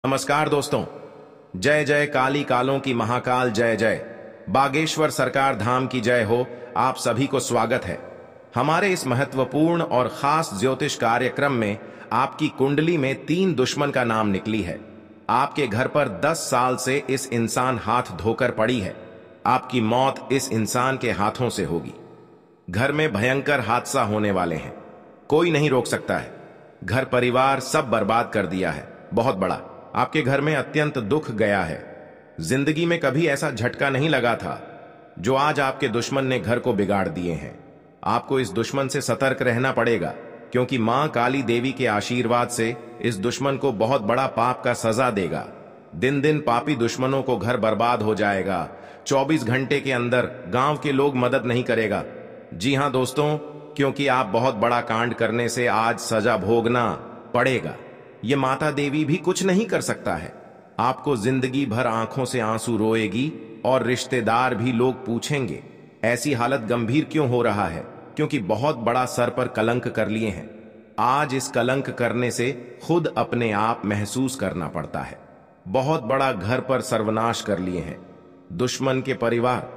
नमस्कार दोस्तों। जय जय काली कालों की महाकाल जय जय। बागेश्वर सरकार धाम की जय हो। आप सभी को स्वागत है हमारे इस महत्वपूर्ण और खास ज्योतिष कार्यक्रम में। आपकी कुंडली में 3 दुश्मन का नाम निकली है। आपके घर पर 10 साल से इस इंसान हाथ धोकर पड़ी है। आपकी मौत इस इंसान के हाथों से होगी। घर में भयंकर हादसा होने वाले हैं, कोई नहीं रोक सकता है। घर परिवार सब बर्बाद कर दिया है, बहुत बड़ा। आपके घर में अत्यंत दुख गया है। जिंदगी में कभी ऐसा झटका नहीं लगा था जो आज आपके दुश्मन ने घर को बिगाड़ दिए हैं। आपको इस दुश्मन से सतर्क रहना पड़ेगा, क्योंकि मां काली देवी के आशीर्वाद से इस दुश्मन को बहुत बड़ा पाप का सजा देगा। दिन दिन पापी दुश्मनों को घर बर्बाद हो जाएगा। 24 घंटे के अंदर गांव के लोग मदद नहीं करेगा। जी हां दोस्तों, क्योंकि आप बहुत बड़ा कांड करने से आज सजा भोगना पड़ेगा। ये माता देवी भी कुछ नहीं कर सकता है। आपको जिंदगी भर आंखों से आंसू रोएगी और रिश्तेदार भी लोग पूछेंगे ऐसी हालत गंभीर क्यों हो रहा है, क्योंकि बहुत बड़ा सर पर कलंक कर लिए हैं। आज इस कलंक करने से खुद अपने आप महसूस करना पड़ता है। बहुत बड़ा घर पर सर्वनाश कर लिए हैं। दुश्मन के परिवार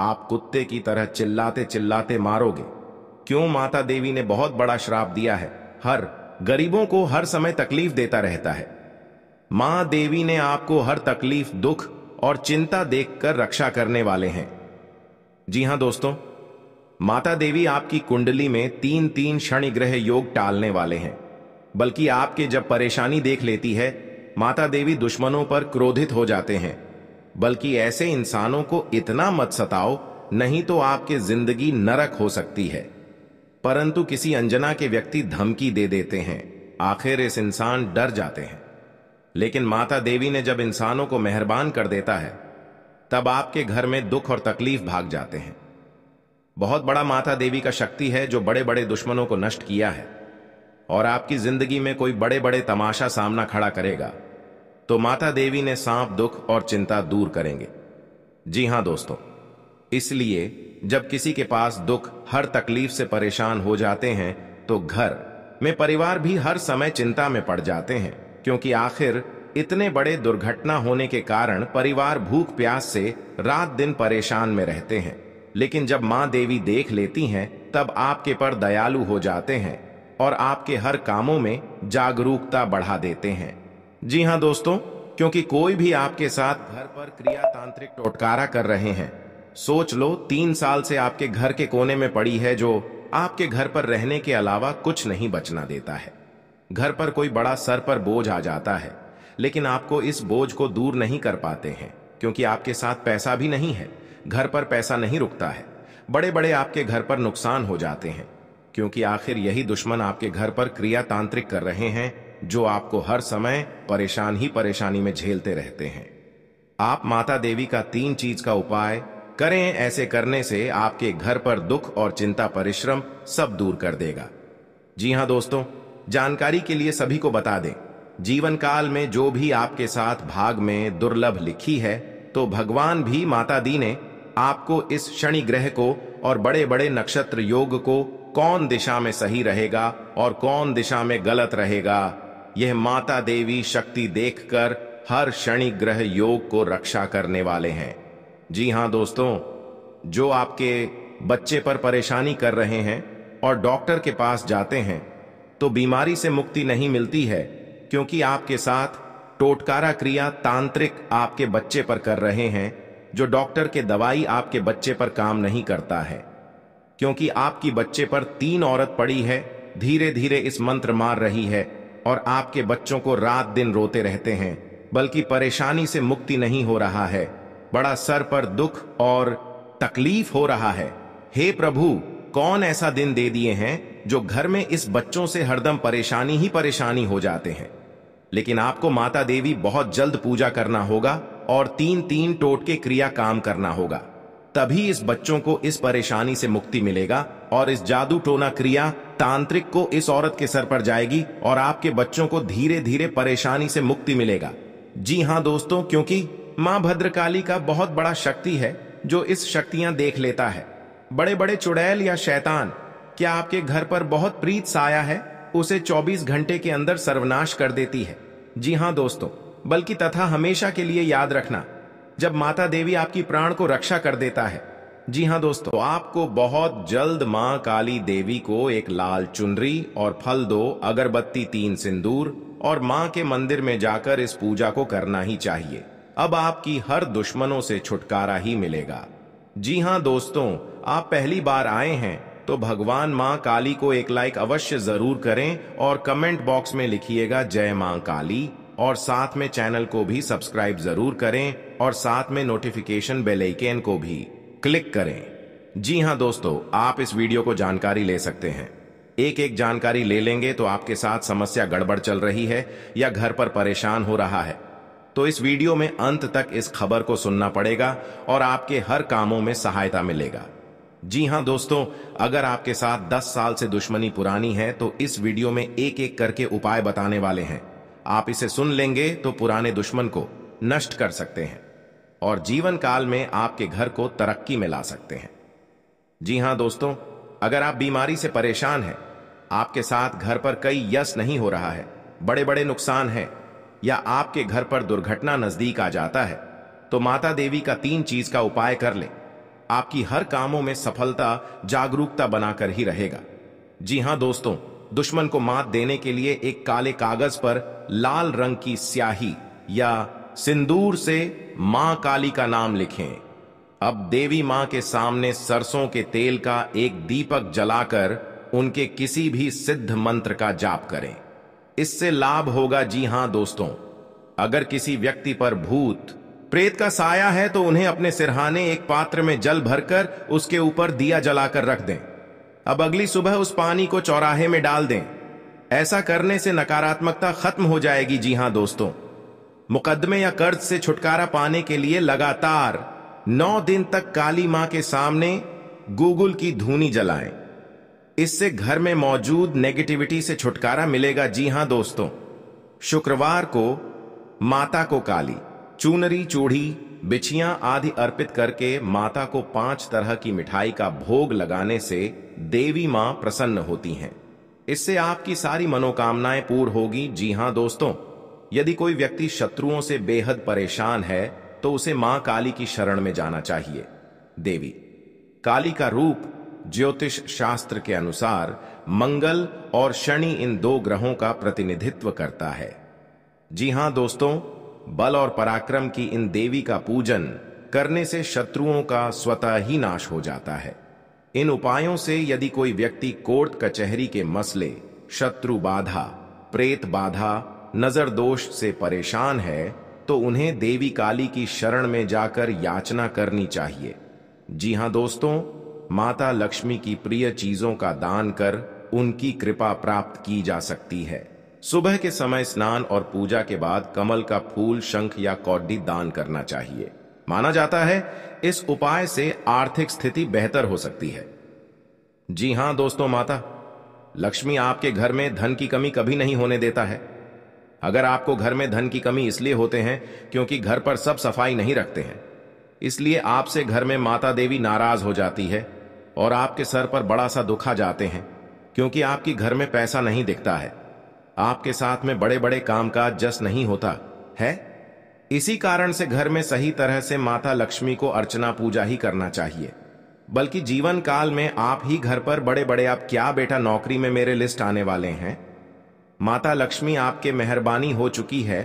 आप कुत्ते की तरह चिल्लाते चिल्लाते मारोगे। क्यों? माता देवी ने बहुत बड़ा श्राप दिया है। हर गरीबों को हर समय तकलीफ देता रहता है। मां देवी ने आपको हर तकलीफ, दुख और चिंता देखकर रक्षा करने वाले हैं। जी हां दोस्तों, माता देवी आपकी कुंडली में 3-3 शनि ग्रह योग टालने वाले हैं। बल्कि आपके जब परेशानी देख लेती है, माता देवी दुश्मनों पर क्रोधित हो जाते हैं। बल्कि ऐसे इंसानों को इतना मत सताओ, नहीं तो आपकी जिंदगी नरक हो सकती है। परंतु किसी अनजाना के व्यक्ति धमकी दे देते हैं, आखिर इस इंसान डर जाते हैं। लेकिन माता देवी ने जब इंसानों को मेहरबान कर देता है, तब आपके घर में दुख और तकलीफ भाग जाते हैं। बहुत बड़ा माता देवी का शक्ति है जो बड़े बड़े दुश्मनों को नष्ट किया है। और आपकी जिंदगी में कोई बड़े बड़े तमाशा सामना खड़ा करेगा तो माता देवी ने सांप, दुख और चिंता दूर करेंगे। जी हां दोस्तों, इसलिए जब किसी के पास दुख, हर तकलीफ से परेशान हो जाते हैं, तो घर में परिवार भी हर समय चिंता में पड़ जाते हैं। क्योंकि आखिर इतने बड़े दुर्घटना होने के कारण परिवार भूख प्यास से रात दिन परेशान में रहते हैं। लेकिन जब मां देवी देख लेती हैं, तब आपके पर दयालु हो जाते हैं और आपके हर कामों में जागरूकता बढ़ा देते हैं। जी हां दोस्तों, क्योंकि कोई भी आपके साथ घर पर क्रिया तांत्रिक टोटकारा कर रहे हैं। सोच लो, 3 साल से आपके घर के कोने में पड़ी है, जो आपके घर पर रहने के अलावा कुछ नहीं बचना देता है। घर पर कोई बड़ा सर पर बोझ आ जाता है, लेकिन आपको इस बोझ को दूर नहीं कर पाते हैं, क्योंकि आपके साथ पैसा भी नहीं है। घर पर पैसा नहीं रुकता है। बड़े बड़े आपके घर पर नुकसान हो जाते हैं, क्योंकि आखिर यही दुश्मन आपके घर पर क्रिया तांत्रिक कर रहे हैं, जो आपको हर समय परेशान ही परेशानी में झेलते रहते हैं। आप माता देवी का 3 चीज का उपाय करें। ऐसे करने से आपके घर पर दुख और चिंता, परिश्रम सब दूर कर देगा। जी हां दोस्तों, जानकारी के लिए सभी को बता दें, जीवन काल में जो भी आपके साथ भाग में दुर्लभ लिखी है, तो भगवान भी, माता दी ने आपको इस शनि ग्रह को और बड़े बड़े नक्षत्र योग को कौन दिशा में सही रहेगा और कौन दिशा में गलत रहेगा, यह माता देवी शक्ति देखकर हर शनि ग्रह योग को रक्षा करने वाले हैं। जी हां दोस्तों, जो आपके बच्चे पर परेशानी कर रहे हैं और डॉक्टर के पास जाते हैं तो बीमारी से मुक्ति नहीं मिलती है, क्योंकि आपके साथ टोटकारा क्रिया तांत्रिक आपके बच्चे पर कर रहे हैं, जो डॉक्टर के दवाई आपके बच्चे पर काम नहीं करता है। क्योंकि आपकी बच्चे पर 3 औरत पड़ी है, धीरे धीरे इस मंत्र मार रही है और आपके बच्चों को रात दिन रोते रहते हैं, बल्कि परेशानी से मुक्ति नहीं हो रहा है। बड़ा सर पर दुख और तकलीफ हो रहा है। हे प्रभु, कौन ऐसा दिन दे दिए हैं जो घर में इस बच्चों से हरदम परेशानी ही परेशानी हो जाते हैं। लेकिन आपको माता देवी बहुत जल्द पूजा करना होगा और 3-3 टोटके क्रिया काम करना होगा, तभी इस बच्चों को इस परेशानी से मुक्ति मिलेगा और इस जादू टोना क्रिया तांत्रिक को इस औरत के सर पर जाएगी और आपके बच्चों को धीरे धीरे परेशानी से मुक्ति मिलेगा। जी हां दोस्तों, क्योंकि मां भद्रकाली का बहुत बड़ा शक्ति है जो इस शक्तियां देख लेता है। बड़े बड़े चुड़ैल या शैतान क्या आपके घर पर बहुत प्रीत साया है, उसे 24 घंटे के अंदर सर्वनाश कर देती है। जी हां दोस्तों, बल्कि तथा हमेशा के लिए याद रखना, जब माता देवी आपकी प्राण को रक्षा कर देता है। जी हाँ दोस्तों, तो आपको बहुत जल्द मां काली देवी को एक लाल चुनरी और फल 2 अगरबत्ती 3 सिंदूर और मां के मंदिर में जाकर इस पूजा को करना ही चाहिए। अब आपकी हर दुश्मनों से छुटकारा ही मिलेगा। जी हाँ दोस्तों, आप पहली बार आए हैं तो भगवान मां काली को एक लाइक अवश्य जरूर करें और कमेंट बॉक्स में लिखिएगा जय मां काली, और साथ में चैनल को भी सब्सक्राइब जरूर करें और साथ में नोटिफिकेशन बेल आइकन को भी क्लिक करें। जी हाँ दोस्तों, आप इस वीडियो को जानकारी ले सकते हैं। एक एक जानकारी ले लेंगे तो आपके साथ समस्या गड़बड़ चल रही है या घर पर परेशान हो रहा है, तो इस वीडियो में अंत तक इस खबर को सुनना पड़ेगा और आपके हर कामों में सहायता मिलेगा। जी हाँ दोस्तों, अगर आपके साथ 10 साल से दुश्मनी पुरानी है तो इस वीडियो में एक एक करके उपाय बताने वाले हैं। आप इसे सुन लेंगे तो पुराने दुश्मन को नष्ट कर सकते हैं और जीवन काल में आपके घर को तरक्की में ला सकते हैं। जी हाँ दोस्तों, अगर आप बीमारी से परेशान हैं, आपके साथ घर पर कई यश नहीं हो रहा है, बड़े बड़े नुकसान हैं, या आपके घर पर दुर्घटना नजदीक आ जाता है, तो माता देवी का 3 चीज का उपाय कर ले। आपकी हर कामों में सफलता जागरूकता बनाकर ही रहेगा। जी हाँ दोस्तों, दुश्मन को मात देने के लिए एक काले कागज पर लाल रंग की स्याही या सिंदूर से मां काली का नाम लिखें। अब देवी मां के सामने सरसों के तेल का एक दीपक जलाकर उनके किसी भी सिद्ध मंत्र का जाप करें। इससे लाभ होगा। जी हां दोस्तों, अगर किसी व्यक्ति पर भूत प्रेत का साया है तो उन्हें अपने सिरहाने एक पात्र में जल भरकर उसके ऊपर दिया जलाकर रख दें। अब अगली सुबह उस पानी को चौराहे में डाल दें। ऐसा करने से नकारात्मकता खत्म हो जाएगी। जी हां दोस्तों, मुकदमे या कर्ज से छुटकारा पाने के लिए लगातार 9 दिन तक काली मां के सामने गूगल की धूनी जलाएं। इससे घर में मौजूद नेगेटिविटी से छुटकारा मिलेगा। जी हां दोस्तों, शुक्रवार को माता को काली चूनरी, चूड़ी, बिछियां आदि अर्पित करके माता को 5 तरह की मिठाई का भोग लगाने से देवी मां प्रसन्न होती हैं। इससे आपकी सारी मनोकामनाएं पूर्ण होगी। जी हां दोस्तों, यदि कोई व्यक्ति शत्रुओं से बेहद परेशान है तो उसे मां काली की शरण में जाना चाहिए। देवी काली का रूप ज्योतिष शास्त्र के अनुसार मंगल और शनि इन 2 ग्रहों का प्रतिनिधित्व करता है। जी हां दोस्तों, बल और पराक्रम की इन देवी का पूजन करने से शत्रुओं का स्वतः ही नाश हो जाता है। इन उपायों से यदि कोई व्यक्ति कोर्ट कचहरी के मसले, शत्रु बाधा, प्रेत बाधा, नजर दोष से परेशान है तो उन्हें देवी काली की शरण में जाकर याचना करनी चाहिए। जी हां दोस्तों, माता लक्ष्मी की प्रिय चीजों का दान कर उनकी कृपा प्राप्त की जा सकती है। सुबह के समय स्नान और पूजा के बाद कमल का फूल, शंख या कौडी दान करना चाहिए। माना जाता है इस उपाय से आर्थिक स्थिति बेहतर हो सकती है। जी हां दोस्तों, माता लक्ष्मी आपके घर में धन की कमी कभी नहीं होने देता है। अगर आपको घर में धन की कमी इसलिए होते हैं क्योंकि घर पर सब सफाई नहीं रखते हैं, इसलिए आपसे घर में माता देवी नाराज हो जाती है और आपके सर पर बड़ा सा दुख आ जाते हैं क्योंकि आपकी घर में पैसा नहीं दिखता है, आपके साथ में बड़े बड़े कामकाज जस नहीं होता है। इसी कारण से घर में सही तरह से माता लक्ष्मी को अर्चना पूजा ही करना चाहिए। बल्कि जीवन काल में आप ही घर पर बड़े बड़े आप क्या बेटा नौकरी में मेरे लिस्ट आने वाले हैं। माता लक्ष्मी आपके मेहरबानी हो चुकी है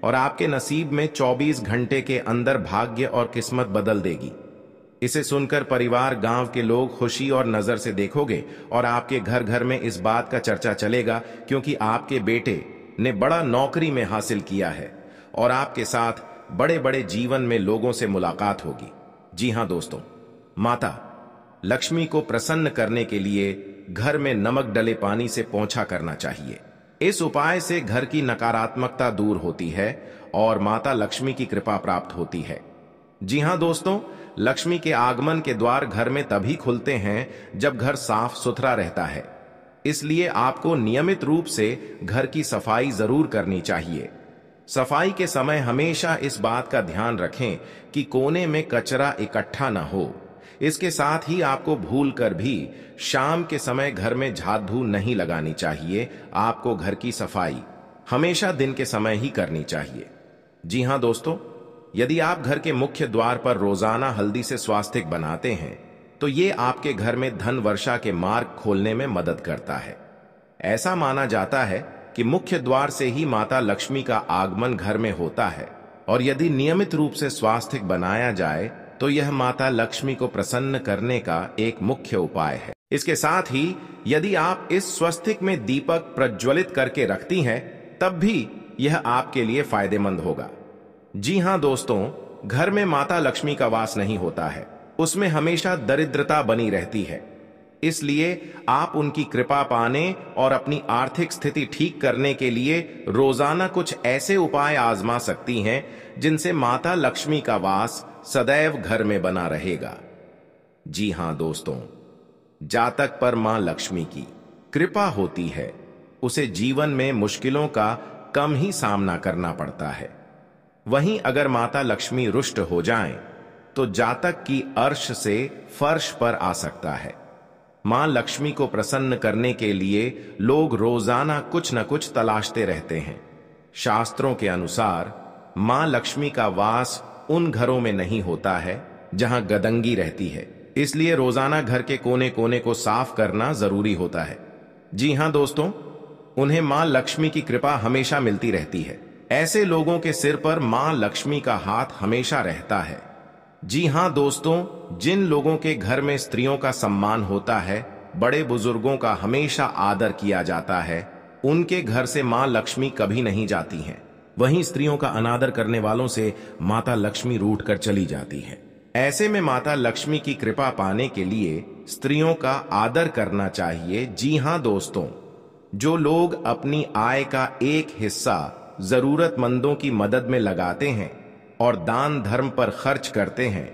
और आपके नसीब में 24 घंटे के अंदर भाग्य और किस्मत बदल देगी। इसे सुनकर परिवार, गांव के लोग खुशी और नजर से देखोगे और आपके घर घर में इस बात का चर्चा चलेगा क्योंकि आपके बेटे ने बड़ा नौकरी में हासिल किया है और आपके साथ बड़े बड़े जीवन में लोगों से मुलाकात होगी। जी हां दोस्तों, माता लक्ष्मी को प्रसन्न करने के लिए घर में नमक डले पानी से पोंछा करना चाहिए। इस उपाय से घर की नकारात्मकता दूर होती है और माता लक्ष्मी की कृपा प्राप्त होती है। जी हां दोस्तों, लक्ष्मी के आगमन के द्वार घर में तभी खुलते हैं जब घर साफ सुथरा रहता है। इसलिए आपको नियमित रूप से घर की सफाई जरूर करनी चाहिए। सफाई के समय हमेशा इस बात का ध्यान रखें कि कोने में कचरा इकट्ठा न हो। इसके साथ ही आपको भूलकर भी शाम के समय घर में झाड़ू नहीं लगानी चाहिए। आपको घर की सफाई हमेशा दिन के समय ही करनी चाहिए। जी हां दोस्तों, यदि आप घर के मुख्य द्वार पर रोजाना हल्दी से स्वास्तिक बनाते हैं तो ये आपके घर में धन वर्षा के मार्ग खोलने में मदद करता है। ऐसा माना जाता है कि मुख्य द्वार से ही माता लक्ष्मी का आगमन घर में होता है और यदि नियमित रूप से स्वास्तिक बनाया जाए तो यह माता लक्ष्मी को प्रसन्न करने का एक मुख्य उपाय है। इसके साथ ही यदि आप इस स्वस्तिक में दीपक प्रज्वलित करके रखती हैं तब भी यह आपके लिए फायदेमंद होगा। जी हां दोस्तों, घर में माता लक्ष्मी का वास नहीं होता है, उसमें हमेशा दरिद्रता बनी रहती है। इसलिए आप उनकी कृपा पाने और अपनी आर्थिक स्थिति ठीक करने के लिए रोजाना कुछ ऐसे उपाय आजमा सकती हैं जिनसे माता लक्ष्मी का वास सदैव घर में बना रहेगा। जी हां दोस्तों, जातक पर मां लक्ष्मी की कृपा होती है, उसे जीवन में मुश्किलों का कम ही सामना करना पड़ता है। वहीं अगर माता लक्ष्मी रुष्ट हो जाएं, तो जातक की अर्श से फर्श पर आ सकता है। मां लक्ष्मी को प्रसन्न करने के लिए लोग रोजाना कुछ न कुछ तलाशते रहते हैं। शास्त्रों के अनुसार मां लक्ष्मी का वास उन घरों में नहीं होता है जहां गदंगी रहती है, इसलिए रोजाना घर के कोने कोने को साफ करना जरूरी होता है। जी हां दोस्तों, उन्हें मां लक्ष्मी की कृपा हमेशा मिलती रहती है। ऐसे लोगों के सिर पर मां लक्ष्मी का हाथ हमेशा रहता है। जी हां दोस्तों, जिन लोगों के घर में स्त्रियों का सम्मान होता है, बड़े बुजुर्गों का हमेशा आदर किया जाता है, उनके घर से मां लक्ष्मी कभी नहीं जाती हैं। वहीं स्त्रियों का अनादर करने वालों से माता लक्ष्मी रूठ कर चली जाती है। ऐसे में माता लक्ष्मी की कृपा पाने के लिए स्त्रियों का आदर करना चाहिए। जी हां दोस्तों, जो लोग अपनी आय का एक हिस्सा जरूरतमंदों की मदद में लगाते हैं और दान धर्म पर खर्च करते हैं,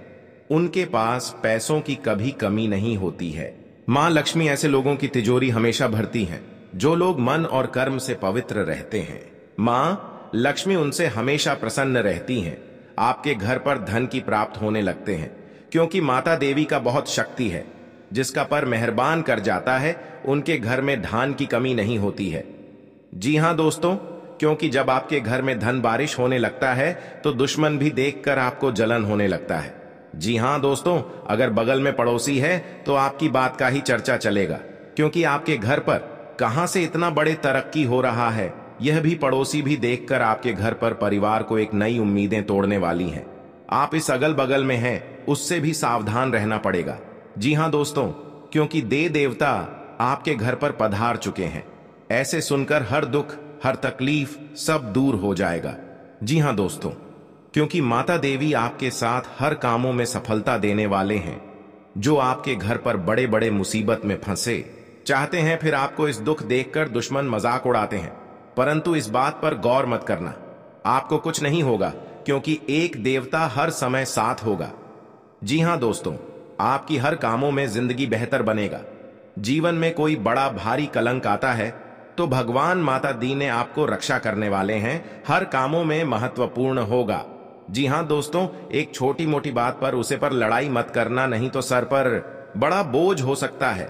उनके पास पैसों की कभी कमी नहीं होती है। मां लक्ष्मी ऐसे लोगों की तिजोरी हमेशा भरती हैं जो लोग मन और कर्म से पवित्र रहते हैं। मां लक्ष्मी उनसे हमेशा प्रसन्न रहती हैं। आपके घर पर धन की प्राप्त होने लगते हैं, क्योंकि माता देवी का बहुत शक्ति है। जिसका पर मेहरबान कर जाता है उनके घर में धान की कमी नहीं होती है। जी हां दोस्तों, क्योंकि जब आपके घर में धन बारिश होने लगता है तो दुश्मन भी देखकर आपको जलन होने लगता है। जी हां दोस्तों, अगर बगल में पड़ोसी है तो आपकी बात का ही चर्चा चलेगा, क्योंकि आपके घर पर कहां से इतना बड़े तरक्की हो रहा है यह भी पड़ोसी भी देखकर आपके घर पर परिवार को एक नई उम्मीदें तोड़ने वाली हैं। आप इस अगल बगल में हैं, उससे भी सावधान रहना पड़ेगा। जी हां दोस्तों, क्योंकि देवता आपके घर पर पधार चुके हैं। ऐसे सुनकर हर दुख हर तकलीफ सब दूर हो जाएगा। जी हां दोस्तों, क्योंकि माता देवी आपके साथ हर कामों में सफलता देने वाले हैं। जो आपके घर पर बड़े बड़े मुसीबत में फंसे चाहते हैं, फिर आपको इस दुख देखकर दुश्मन मजाक उड़ाते हैं, परंतु इस बात पर गौर मत करना, आपको कुछ नहीं होगा, क्योंकि एक देवता हर समय साथ होगा। जी हां दोस्तों, आपकी हर कामों में जिंदगी बेहतर बनेगा। जीवन में कोई बड़ा भारी कलंक आता है तो भगवान माता दी ने आपको रक्षा करने वाले हैं, हर कामों में महत्वपूर्ण होगा। जी हां दोस्तों, एक छोटी मोटी बात पर उसे पर लड़ाई मत करना, नहीं तो सर पर बड़ा बोझ हो सकता है,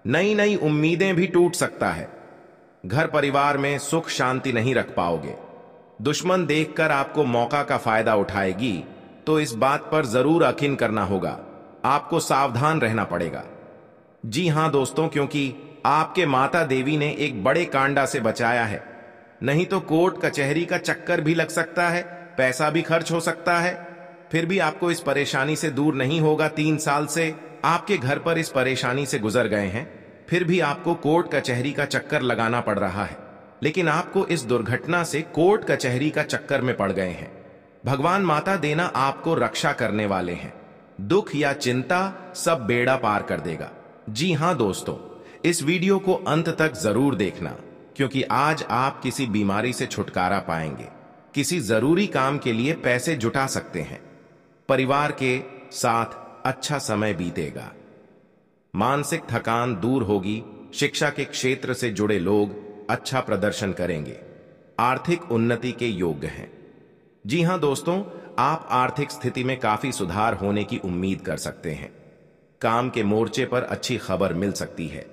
नई नई उम्मीदें भी टूट सकता है। घर परिवार में सुख शांति नहीं रख पाओगे। दुश्मन देखकर आपको मौका का फायदा उठाएगी, तो इस बात पर जरूर यकीन करना होगा, आपको सावधान रहना पड़ेगा। जी हां दोस्तों, क्योंकि आपके माता देवी ने एक बड़े कांडा से बचाया है, नहीं तो कोर्ट कचहरी का चक्कर भी लग सकता है, पैसा भी खर्च हो सकता है, फिर भी आपको इस परेशानी से दूर नहीं होगा। 3 साल से आपके घर पर इस परेशानी से गुजर गए हैं, फिर भी आपको कोर्ट कचहरी का चक्कर लगाना पड़ रहा है, लेकिन आपको इस दुर्घटना से कोर्ट कचहरी का चक्कर में पड़ गए हैं। भगवान माता देना आपको रक्षा करने वाले हैं, दुख या चिंता सब बेड़ा पार कर देगा। जी हां दोस्तों, इस वीडियो को अंत तक जरूर देखना, क्योंकि आज आप किसी बीमारी से छुटकारा पाएंगे, किसी जरूरी काम के लिए पैसे जुटा सकते हैं, परिवार के साथ अच्छा समय बीतेगा, मानसिक थकान दूर होगी, शिक्षा के क्षेत्र से जुड़े लोग अच्छा प्रदर्शन करेंगे, आर्थिक उन्नति के योग्य हैं। जी हां दोस्तों, आप आर्थिक स्थिति में काफी सुधार होने की उम्मीद कर सकते हैं। काम के मोर्चे पर अच्छी खबर मिल सकती है।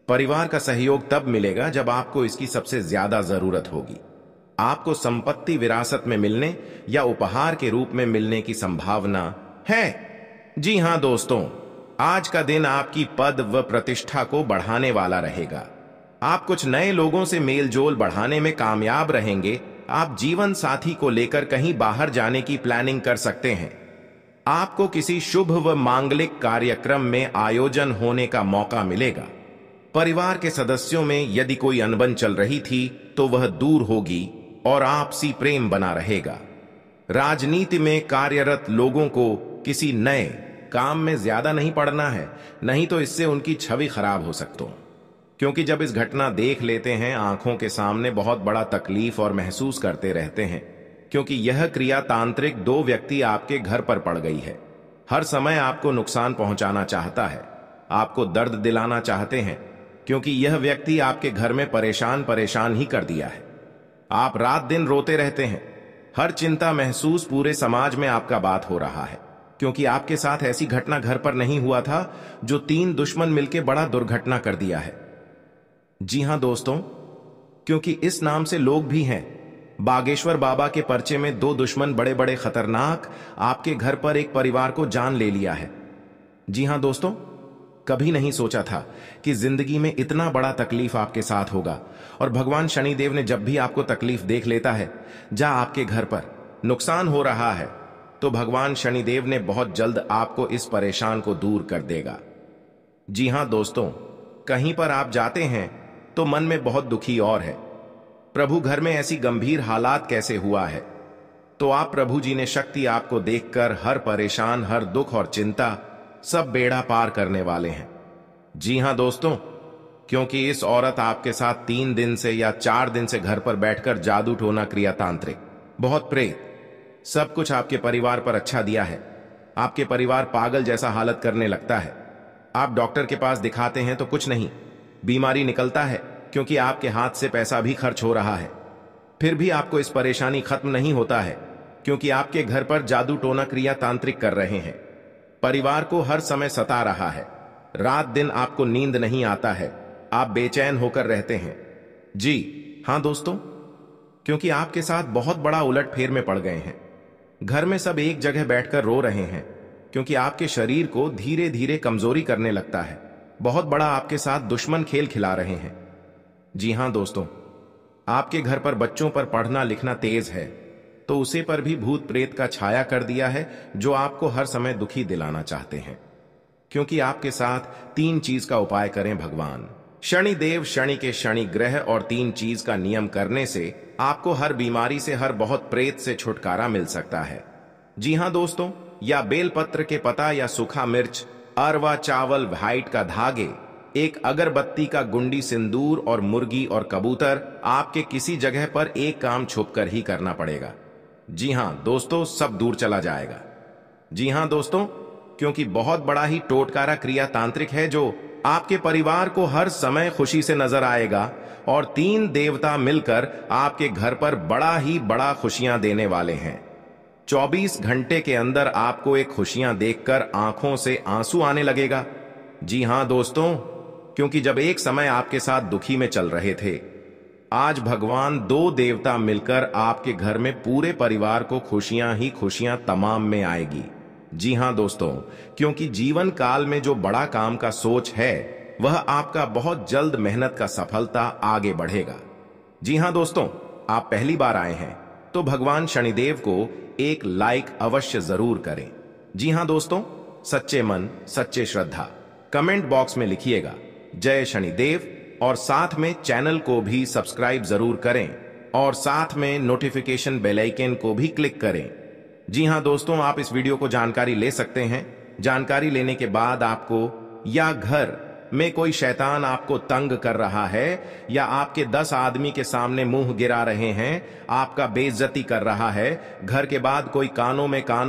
परिवार का सहयोग तब मिलेगा जब आपको इसकी सबसे ज्यादा जरूरत होगी। आपको संपत्ति विरासत में मिलने या उपहार के रूप में मिलने की संभावना है। जी हां दोस्तों, आज का दिन आपकी पद व प्रतिष्ठा को बढ़ाने वाला रहेगा। आप कुछ नए लोगों से मेलजोल बढ़ाने में कामयाब रहेंगे। आप जीवन साथी को लेकर कहीं बाहर जाने की प्लानिंग कर सकते हैं। आपको किसी शुभ व मांगलिक कार्यक्रम में आयोजन होने का मौका मिलेगा। परिवार के सदस्यों में यदि कोई अनबन चल रही थी तो वह दूर होगी और आपसी प्रेम बना रहेगा। राजनीति में कार्यरत लोगों को किसी नए काम में ज्यादा नहीं पड़ना है, नहीं तो इससे उनकी छवि खराब हो सकती है। क्योंकि जब इस घटना देख लेते हैं, आंखों के सामने बहुत बड़ा तकलीफ और महसूस करते रहते हैं, क्योंकि यह क्रिया तांत्रिक 2 व्यक्ति आपके घर पर पड़ गई है। हर समय आपको नुकसान पहुंचाना चाहता है, आपको दर्द दिलाना चाहते हैं, क्योंकि यह व्यक्ति आपके घर में परेशान ही कर दिया है। आप रात दिन रोते रहते हैं। हर चिंता महसूस पूरे समाज में आपका बात हो रहा है, क्योंकि आपके साथ ऐसी घटना घर पर नहीं हुआ था जो 3 दुश्मन मिलकर बड़ा दुर्घटना कर दिया है। जी हां दोस्तों, क्योंकि इस नाम से लोग भी हैं। बागेश्वर बाबा के पर्चे में 2 दुश्मन बड़े बड़े खतरनाक आपके घर पर एक परिवार को जान ले लिया है। जी हां दोस्तों, कभी नहीं सोचा था कि जिंदगी में इतना बड़ा तकलीफ आपके साथ होगा। और भगवान शनिदेव ने जब भी आपको तकलीफ देख लेता है, जा आपके घर पर नुकसान हो रहा है, तो भगवान शनिदेव ने बहुत जल्द आपको इस परेशान को दूर कर देगा। जी हां दोस्तों, कहीं पर आप जाते हैं तो मन में बहुत दुखी और है, प्रभु घर में ऐसी गंभीर हालात कैसे हुआ है। तो आप प्रभु जी ने शक्ति आपको देखकर हर परेशान, हर दुख और चिंता सब बेड़ा पार करने वाले हैं। जी हां दोस्तों, क्योंकि इस औरत आपके साथ 3 दिन से या 4 दिन से घर पर बैठकर जादू टोना क्रिया तांत्रिक बहुत प्रेत सब कुछ आपके परिवार पर अच्छा दिया है। आपके परिवार पागल जैसा हालत करने लगता है। आप डॉक्टर के पास दिखाते हैं तो कुछ नहीं, बीमारी निकलता है, क्योंकि आपके हाथ से पैसा भी खर्च हो रहा है। फिर भी आपको इस परेशानी खत्म नहीं होता है, क्योंकि आपके घर पर जादू टोना क्रिया तांत्रिक कर रहे हैं। परिवार को हर समय सता रहा है। रात दिन आपको नींद नहीं आता है, आप बेचैन होकर रहते हैं। जी हां दोस्तों, क्योंकि आपके साथ बहुत बड़ा उलटफेर में पड़ गए हैं। घर में सब एक जगह बैठकर रो रहे हैं, क्योंकि आपके शरीर को धीरे धीरे कमजोरी करने लगता है। बहुत बड़ा आपके साथ दुश्मन खेल खिला रहे हैं। जी हां दोस्तों, आपके घर पर बच्चों पर पढ़ना लिखना तेज है, तो उसे पर भी भूत प्रेत का छाया कर दिया है, जो आपको हर समय दुखी दिलाना चाहते हैं। क्योंकि आपके साथ 3 चीज का उपाय करें भगवान शनिदेव। शनि के शनि ग्रह और 3 चीज का नियम करने से आपको हर बीमारी से, हर बहुत प्रेत से छुटकारा मिल सकता है। जी हां दोस्तों, या बेलपत्र के पता या सूखा मिर्च, अरवा चावल, व्हाइट का धागे, एक अगरबत्ती का गुंडी, सिंदूर और मुर्गी और कबूतर आपके किसी जगह पर एक काम छुप कर ही करना पड़ेगा। जी हां दोस्तों, सब दूर चला जाएगा। जी हां दोस्तों, क्योंकि बहुत बड़ा ही टोटकारा क्रिया तांत्रिक है, जो आपके परिवार को हर समय खुशी से नजर आएगा। और 3 देवता मिलकर आपके घर पर बड़ा खुशियां देने वाले हैं। 24 घंटे के अंदर आपको एक खुशियां देखकर आंखों से आंसू आने लगेगा। जी हां दोस्तों, क्योंकि जब एक समय आपके साथ दुखी में चल रहे थे, आज भगवान 2 देवता मिलकर आपके घर में पूरे परिवार को खुशियां ही खुशियां तमाम में आएगी। जी हां दोस्तों, क्योंकि जीवन काल में जो बड़ा काम का सोच है, वह आपका बहुत जल्द मेहनत का सफलता आगे बढ़ेगा। जी हां दोस्तों, आप पहली बार आए हैं तो भगवान शनिदेव को एक लाइक अवश्य जरूर करें। जी हां दोस्तों, सच्चे मन सच्चे श्रद्धा कमेंट बॉक्स में लिखिएगा जय शनिदेव, और साथ में चैनल को भी सब्सक्राइब जरूर करें, और साथ में नोटिफिकेशन बेल आइकन को भी क्लिक करें। जी हां दोस्तों, आप इस वीडियो को जानकारी ले सकते हैं। जानकारी लेने के बाद आपको, या घर में कोई शैतान आपको तंग कर रहा है, या आपके 10 आदमी के सामने मुंह गिरा रहे हैं, आपका बेइज्जती कर रहा है, घर के बाद कोई कानों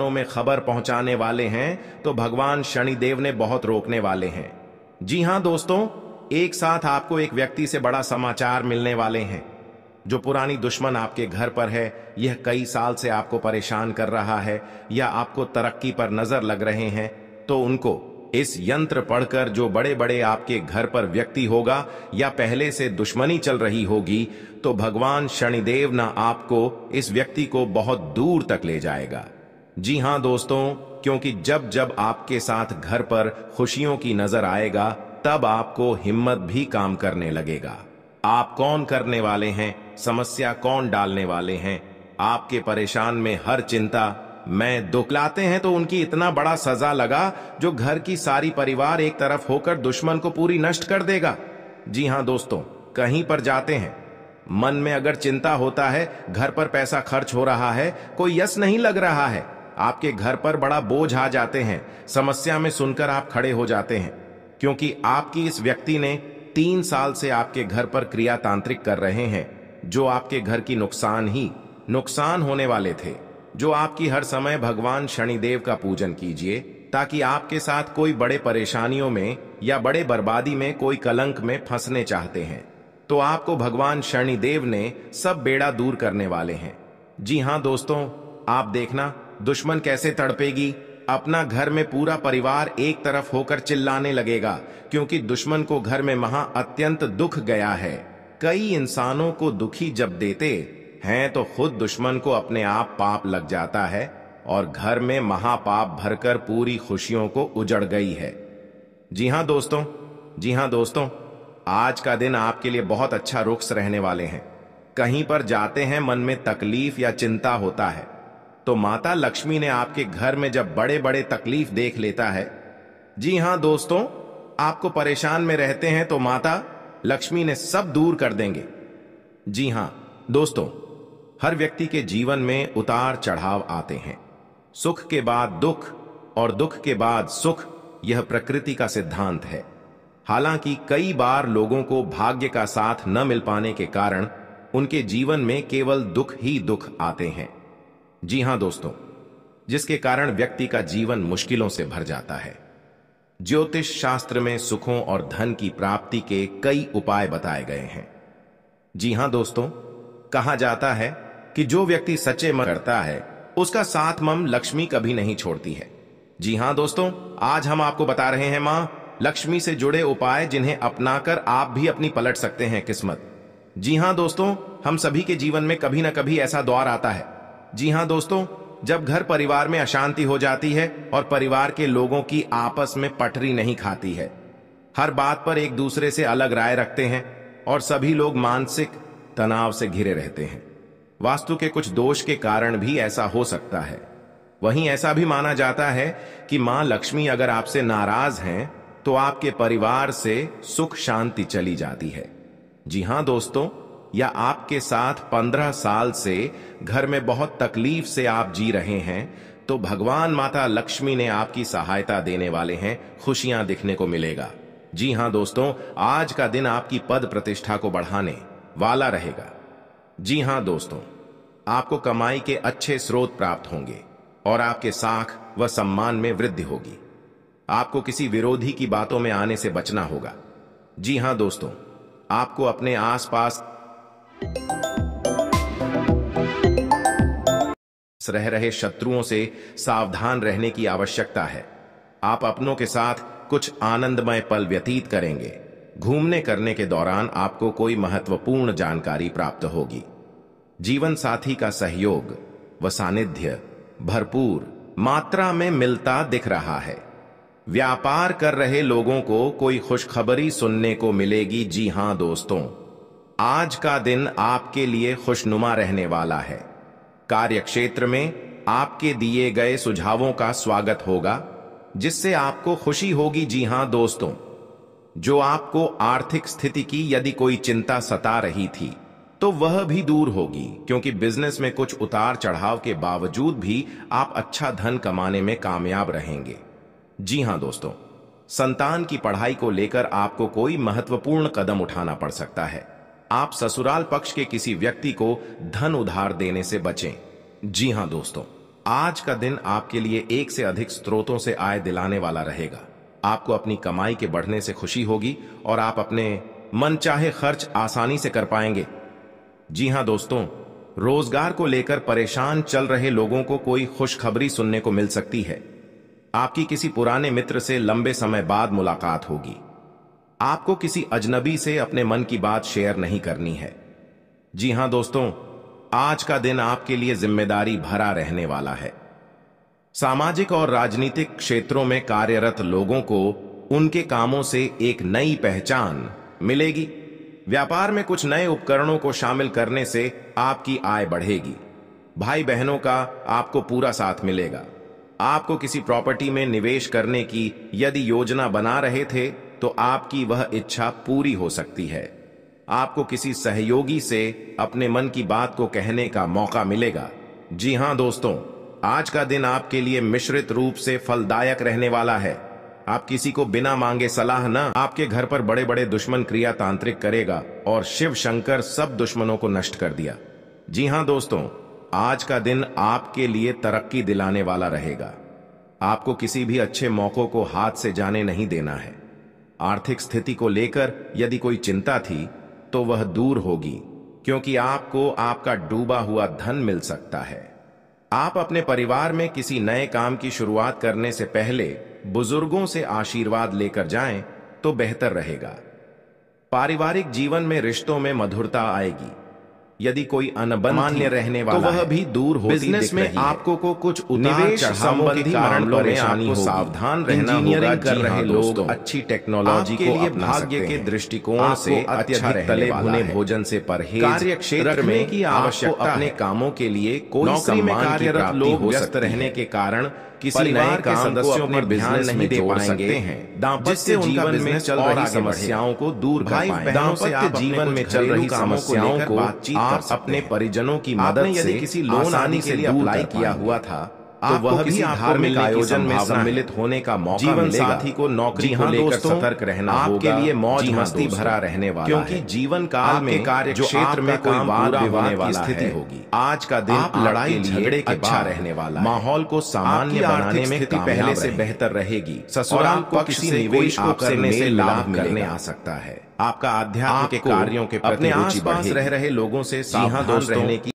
में खबर पहुंचाने वाले हैं, तो भगवान शनिदेव ने बहुत रोकने वाले हैं। जी हां दोस्तों, एक साथ आपको एक व्यक्ति से बड़ा समाचार मिलने वाले हैं। जो पुरानी दुश्मन आपके घर पर है, यह कई साल से आपको परेशान कर रहा है, या आपको तरक्की पर नजर लग रहे हैं, तो उनको इस यंत्र पढ़कर जो बड़े बड़े आपके घर पर व्यक्ति होगा या पहले से दुश्मनी चल रही होगी, तो भगवान शनिदेव ना आपको, इस व्यक्ति को बहुत दूर तक ले जाएगा। जी हां दोस्तों, क्योंकि जब जब आपके साथ घर पर खुशियों की नजर आएगा, तब आपको हिम्मत भी काम करने लगेगा। आप कौन करने वाले हैं, समस्या कौन डालने वाले हैं, आपके परेशान में हर चिंता मैं दुख लाते हैं, तो उनकी इतना बड़ा सजा लगा जो घर की सारी परिवार एक तरफ होकर दुश्मन को पूरी नष्ट कर देगा। जी हां दोस्तों, कहीं पर जाते हैं, मन में अगर चिंता होता है, घर पर पैसा खर्च हो रहा है, कोई यश नहीं लग रहा है, आपके घर पर बड़ा बोझ आ जाते हैं, समस्या में सुनकर आप खड़े हो जाते हैं, क्योंकि आपकी इस व्यक्ति ने 3 साल से आपके घर पर क्रिया तांत्रिक कर रहे हैं, जो आपके घर की नुकसान होने वाले थे। जो आपकी हर समय भगवान शनिदेव का पूजन कीजिए, ताकि आपके साथ कोई बड़े परेशानियों में या बड़े बर्बादी में, कोई कलंक में फंसने चाहते हैं, तो आपको भगवान शनिदेव ने सब बेड़ा दूर करने वाले हैं। जी हां दोस्तों, आप देखना दुश्मन कैसे तड़पेगी, अपना घर में पूरा परिवार एक तरफ होकर चिल्लाने लगेगा, क्योंकि दुश्मन को घर में अत्यंत दुख गया है। कई इंसानों को दुखी जब देते हैं, तो खुद दुश्मन को अपने आप पाप लग जाता है और घर में महापाप भरकर पूरी खुशियों को उजड़ गई है। जी हां दोस्तों, आज का दिन आपके लिए बहुत अच्छा रुख रहने वाले हैं। कहीं पर जाते हैं, मन में तकलीफ या चिंता होता है, तो माता लक्ष्मी ने आपके घर में जब बड़े बड़े तकलीफ देख लेता है, जी हां दोस्तों, आपको परेशान में रहते हैं, तो माता लक्ष्मी ने सब दूर कर देंगे। जी हां दोस्तों, हर व्यक्ति के जीवन में उतार चढ़ाव आते हैं। सुख के बाद दुख और दुख के बाद सुख, यह प्रकृति का सिद्धांत है। हालांकि कई बार लोगों को भाग्य का साथ न मिल पाने के कारण उनके जीवन में केवल दुख ही दुख आते हैं। जी हां दोस्तों, जिसके कारण व्यक्ति का जीवन मुश्किलों से भर जाता है। ज्योतिष शास्त्र में सुखों और धन की प्राप्ति के कई उपाय बताए गए हैं। जी हां दोस्तों, कहा जाता है कि जो व्यक्ति सच्चे मन करता है, उसका साथ मम लक्ष्मी कभी नहीं छोड़ती है। जी हां दोस्तों, आज हम आपको बता रहे हैं मां लक्ष्मी से जुड़े उपाय, जिन्हें अपनाकर आप भी अपनी पलट सकते हैं किस्मत। जी हां दोस्तों, हम सभी के जीवन में कभी ना कभी ऐसा दौर आता है। जी हां दोस्तों, जब घर परिवार में अशांति हो जाती है और परिवार के लोगों की आपस में पटरी नहीं खाती है, हर बात पर एक दूसरे से अलग राय रखते हैं और सभी लोग मानसिक तनाव से घिरे रहते हैं। वास्तु के कुछ दोष के कारण भी ऐसा हो सकता है। वहीं ऐसा भी माना जाता है कि मां लक्ष्मी अगर आपसे नाराज हैं, तो आपके परिवार से सुख शांति चली जाती है। जी हां दोस्तों, या आपके साथ 15 साल से घर में बहुत तकलीफ से आप जी रहे हैं, तो भगवान माता लक्ष्मी ने आपकी सहायता देने वाले हैं, खुशियां दिखने को मिलेगा। जी हां दोस्तों, आज का दिन आपकी पद प्रतिष्ठा को बढ़ाने वाला रहेगा। जी हां दोस्तों, आपको कमाई के अच्छे स्रोत प्राप्त होंगे और आपके साख व सम्मान में वृद्धि होगी। आपको किसी विरोधी की बातों में आने से बचना होगा। जी हां दोस्तों, आपको अपने आसपास रह रहे शत्रुओं से सावधान रहने की आवश्यकता है। आप अपनों के साथ कुछ आनंदमय पल व्यतीत करेंगे। घूमने करने के दौरान आपको कोई महत्वपूर्ण जानकारी प्राप्त होगी। जीवन साथी का सहयोग व सानिध्य भरपूर मात्रा में मिलता दिख रहा है। व्यापार कर रहे लोगों को कोई खुशखबरी सुनने को मिलेगी। जी हां दोस्तों, आज का दिन आपके लिए खुशनुमा रहने वाला है। कार्यक्षेत्र में आपके दिए गए सुझावों का स्वागत होगा, जिससे आपको खुशी होगी। जी हां दोस्तों, जो आपको आर्थिक स्थिति की यदि कोई चिंता सता रही थी, तो वह भी दूर होगी, क्योंकि बिजनेस में कुछ उतार चढ़ाव के बावजूद भी आप अच्छा धन कमाने में कामयाब रहेंगे। जी हां दोस्तों, संतान की पढ़ाई को लेकर आपको कोई महत्वपूर्ण कदम उठाना पड़ सकता है। आप ससुराल पक्ष के किसी व्यक्ति को धन उधार देने से बचें। जी हां दोस्तों, आज का दिन आपके लिए एक से अधिक स्रोतों से आय दिलाने वाला रहेगा। आपको अपनी कमाई के बढ़ने से खुशी होगी और आप अपने मनचाहे खर्च आसानी से कर पाएंगे। जी हां दोस्तों, रोजगार को लेकर परेशान चल रहे लोगों को कोई खुशखबरी सुनने को मिल सकती है। आपकी किसी पुराने मित्र से लंबे समय बाद मुलाकात होगी। आपको किसी अजनबी से अपने मन की बात शेयर नहीं करनी है। जी हां दोस्तों, आज का दिन आपके लिए जिम्मेदारी भरा रहने वाला है। सामाजिक और राजनीतिक क्षेत्रों में कार्यरत लोगों को उनके कामों से एक नई पहचान मिलेगी। व्यापार में कुछ नए उपकरणों को शामिल करने से आपकी आय बढ़ेगी। भाई बहनों का आपको पूरा साथ मिलेगा। आपको किसी प्रॉपर्टी में निवेश करने की यदि योजना बना रहे थे तो आपकी वह इच्छा पूरी हो सकती है। आपको किसी सहयोगी से अपने मन की बात को कहने का मौका मिलेगा। जी हां दोस्तों, आज का दिन आपके लिए मिश्रित रूप से फलदायक रहने वाला है। आप किसी को बिना मांगे सलाह न आपके घर पर बड़े बड़े दुश्मन क्रिया तांत्रिक करेगा और शिव शंकर सब दुश्मनों को नष्ट कर दिया। जी हां दोस्तों, आज का दिन आपके लिए तरक्की दिलाने वाला रहेगा। आपको किसी भी अच्छे मौकों को हाथ से जाने नहीं देना है। आर्थिक स्थिति को लेकर यदि कोई चिंता थी तो वह दूर होगी, क्योंकि आपको आपका डूबा हुआ धन मिल सकता है। आप अपने परिवार में किसी नए काम की शुरुआत करने से पहले बुजुर्गों से आशीर्वाद लेकर जाएं तो बेहतर रहेगा। पारिवारिक जीवन में रिश्तों में मधुरता आएगी। यदि कोई अनबन रहने वाला तो वह भी दूर होती बिजनेस में आपको को कुछ निवेश संबंधी मामलों में आपको सावधान रहना होगा। कर रहे लोग अच्छी टेक्नोलॉजी को लिए भाग्य के दृष्टिकोण से अत्यधिक तले भुने भोजन से परहेज, कार्य क्षेत्र में की आवश्यकता अपने कामों के लिए कोई नौकरी में कार्यरत लोग व्यस्त रहने के कारण किसी नए के सदस्यों पर ध्यान नहीं दे पाएंगे हैं। दाम्पत्य जीवन में चल रही समस्याओं को दूर कर पाएंगे। दाम्पत्य जीवन में चल रही समस्याओं को आप अपने परिजनों की मदद से किसी लोन आने के लिए अप्लाई किया हुआ था तो वह भी धार्मिक आयोजन में सम्मिलित होने का मौका मिलेगा। जीवन साथी को नौकरी को लेकर सतर्क रहना होगा। आपके लिए मौज मस्ती भरा रहने वाला है, क्योंकि जीवन काल में कार्य क्षेत्र में कोई वाद विवाद की स्थिति होगी। आज का दिन लड़ाई झगड़े के अच्छा रहने वाला। माहौल को सामान्य बनाने में पहले से बेहतर रहेगी। ससुराल को किसी निवेश को करने से लाभ करने आ सकता है। आपका आध्यात्म के कार्यों के प्रति अपने आसपास रह रहे लोगों से सावधान रहने की